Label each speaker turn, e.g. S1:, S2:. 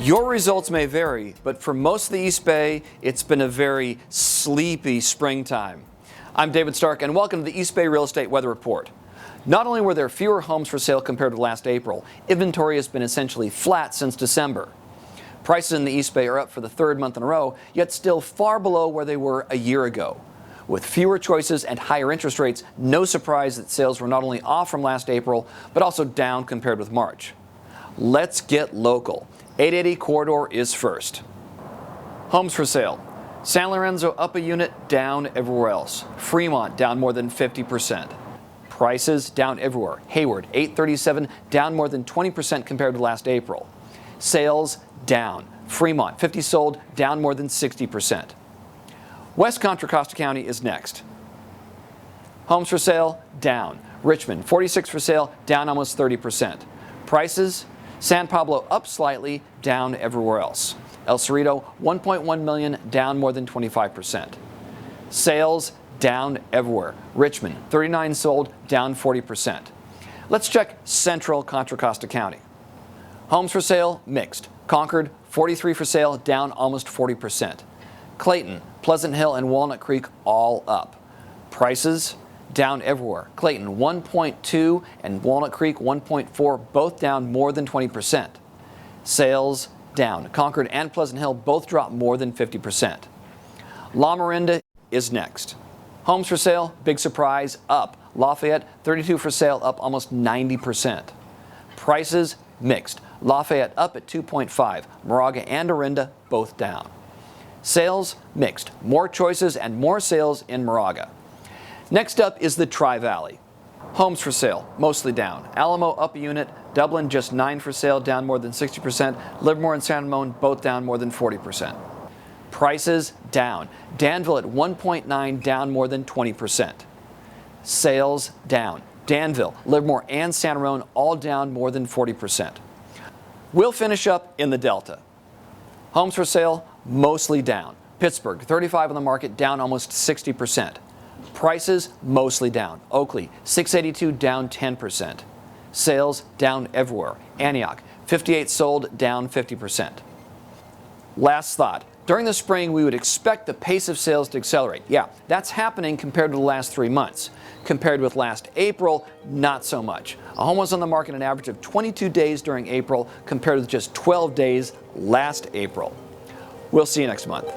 S1: Your results may vary, but for most of the East Bay, it's been a very sleepy springtime. I'm David Stark, and welcome to the East Bay Real Estate Weather Report. Not only were there fewer homes for sale compared to last April, inventory has been essentially flat since December. Prices in the East Bay are up for the third month in a row, yet still far below where they were a year ago. With fewer choices and higher interest rates, no surprise that sales were not only off from last April, but also down compared with March. Let's get local. 880 Corridor is first. Homes for sale. San Lorenzo up a unit, down everywhere else. Fremont down more than 50%. Prices down everywhere. Hayward 837 down more than 20% compared to last April. Sales down. Fremont 50 sold down more than 60%. West Contra Costa County is next. Homes for sale down. Richmond 46 for sale down almost 30%. Prices San Pablo up slightly, down everywhere else. El Cerrito, 1.1 million, down more than 25%. Sales down everywhere. Richmond, 39 sold, down 40%. Let's check Central Contra Costa County. Homes for sale, mixed. Concord, 43 for sale, down almost 40%. Clayton, Pleasant Hill, and Walnut Creek all up. Prices down everywhere. Clayton 1.2 and Walnut Creek 1.4, both down more than 20%. Sales down. Concord and Pleasant Hill both dropped more than 50%. La Miranda is next. Homes for sale, big surprise, up. Lafayette 32 for sale, up almost 90%. Prices mixed. Lafayette up at 2.5. Moraga and Orinda both down. Sales mixed. More choices and more sales in Moraga. Next up is the Tri-Valley. Homes for sale, mostly down. Alamo up a unit, Dublin just 9 for sale, down more than 60%. Livermore and San Ramon both down more than 40%. Prices down. Danville at 1.9 down more than 20%. Sales down. Danville, Livermore, and San Ramon all down more than 40%. We'll finish up in the Delta. Homes for sale, mostly down. Pittsburgh, 35 on the market, down almost 60%. Prices mostly down. Oakley, 682 down 10%. Sales down everywhere. Antioch, 58 sold, down 50%. Last thought. During the spring, we would expect the pace of sales to accelerate. Yeah, that's happening compared to the last 3 months. Compared with last April, not so much. A home was on the market an average of 22 days during April, compared with just 12 days last April. We'll see you next month.